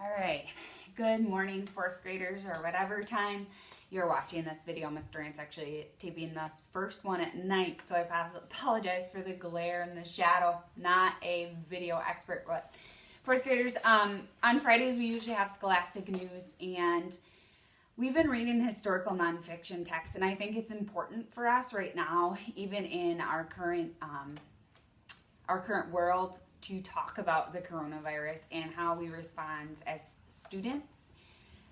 All right, good morning, fourth graders, or whatever time you're watching this video. Miss Durant's actually taping this first one at night, so I apologize for the glare and the shadow. Not a video expert, but fourth graders, on Fridays we usually have Scholastic News, and we've been reading historical nonfiction texts, and I think it's important for us right now, even in our current world, to talk about the coronavirus and how we respond as students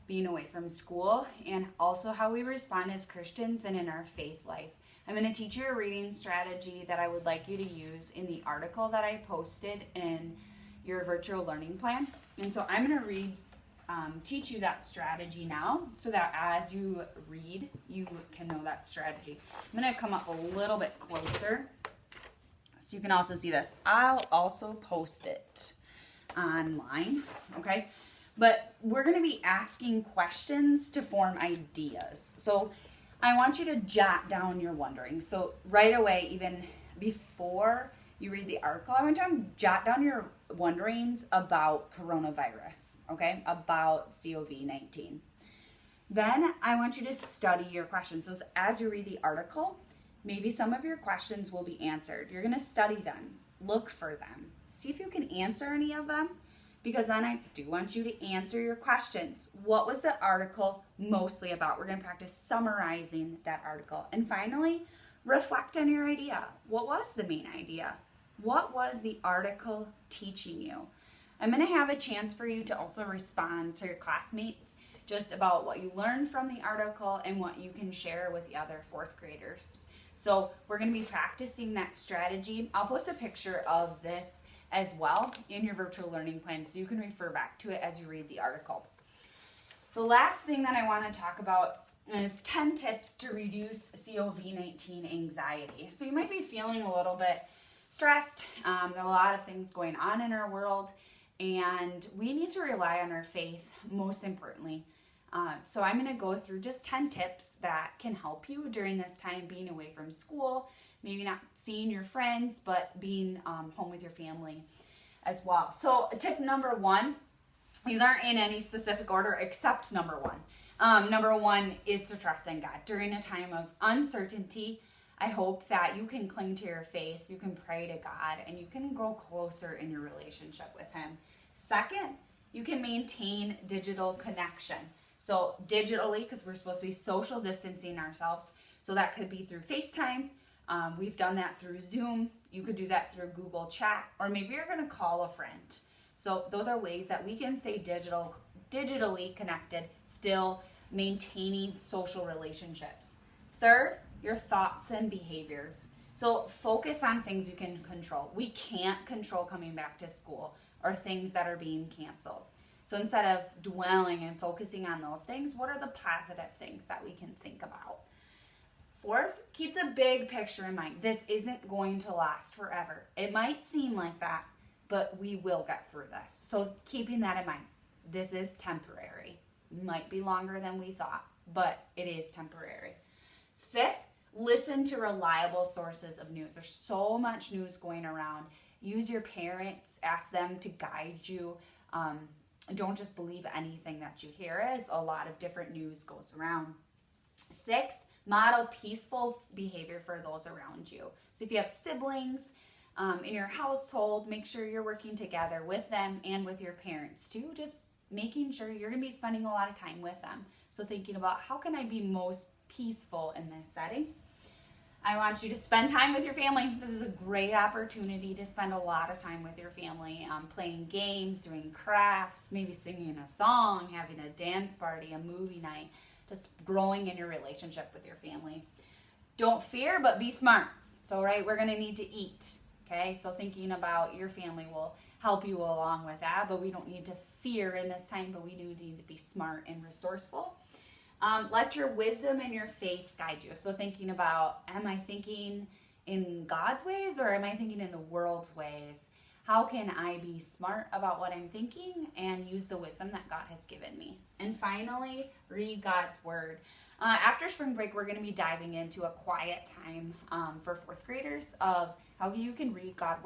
being away from school, and also how we respond as Christians and in our faith life. I'm going to teach you a reading strategy that I would like you to use in the article that I posted in your virtual learning plan. And so I'm going to teach you that strategy now, so that as you read, you can know that strategy. I'm going to come up a little bit closer so you can also see this. I'll also post it online, okay? But we're going to be asking questions to form ideas. So I want you to jot down your wondering. So right away, even before you read the article, I want you to jot down your wonderings about coronavirus, okay? About COVID-19. Then I want you to study your questions. So as you read the article, maybe some of your questions will be answered. You're going to study them, look for them, see if you can answer any of them, because then I do want you to answer your questions. What was the article mostly about? We're going to practice summarizing that article. And finally, reflect on your idea. What was the main idea? What was the article teaching you? I'm going to have a chance for you to also respond to your classmates just about what you learned from the article and what you can share with the other fourth graders. So we're going to be practicing that strategy. I'll post a picture of this as well in your virtual learning plan so you can refer back to it as you read the article. The last thing that I want to talk about is 10 tips to reduce COVID-19 anxiety. So you might be feeling a little bit stressed. There are a lot of things going on in our world, and we need to rely on our faith, most importantly. So I'm going to go through just 10 tips that can help you during this time being away from school, maybe not seeing your friends, but being home with your family as well. So tip number one, these aren't in any specific order except number one. Number one is to trust in God. During a time of uncertainty, I hope that you can cling to your faith, you can pray to God, and you can grow closer in your relationship with Him. Second, you can maintain digital connection. So digitally, because we're supposed to be social distancing ourselves, so that could be through FaceTime. We've done that through Zoom. You could do that through Google Chat, or maybe you're going to call a friend. So those are ways that we can stay digitally connected, still maintaining social relationships. Third, your thoughts and behaviors. So focus on things you can control. We can't control coming back to school or things that are being canceled. So instead of dwelling and focusing on those things, what are the positive things that we can think about? Fourth, keep the big picture in mind. This isn't going to last forever. It might seem like that, but we will get through this. So keeping that in mind, this is temporary. Might be longer than we thought, but it is temporary. Fifth, listen to reliable sources of news. There's so much news going around. Use your parents, ask them to guide you. Don't just believe anything that you hear, as a lot of different news goes around. Six, model peaceful behavior for those around you. So if you have siblings in your household, make sure you're working together with them and with your parents too, just making sure you're going to be spending a lot of time with them. So thinking about, how can I be most peaceful in this setting? I want you to spend time with your family. This is a great opportunity to spend a lot of time with your family, playing games, doing crafts, maybe singing a song, having a dance party, a movie night, just growing in your relationship with your family. Don't fear, but be smart. So, right, we're going to need to eat, okay? So thinking about your family will help you along with that, but we don't need to fear in this time, but we do need to be smart and resourceful. Let your wisdom and your faith guide you. So thinking about, am I thinking in God's ways or am I thinking in the world's ways? How can I be smart about what I'm thinking and use the wisdom that God has given me? And finally, read God's Word. After spring break, we're going to be diving into a quiet time for fourth graders of how you can read God's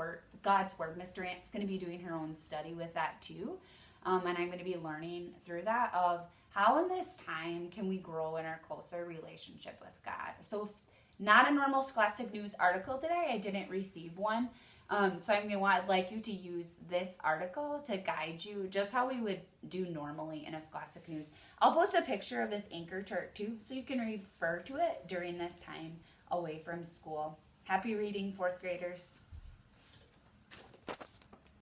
Word. Miss Durant's going to be doing her own study with that too. And I'm going to be learning through that of how in this time can we grow in our closer relationship with God. So not a normal Scholastic News article today. I didn't receive one. So I'd like you to use this article to guide you just how we would do normally in a Scholastic News. I'll post a picture of this anchor chart too, so you can refer to it during this time away from school. Happy reading, fourth graders.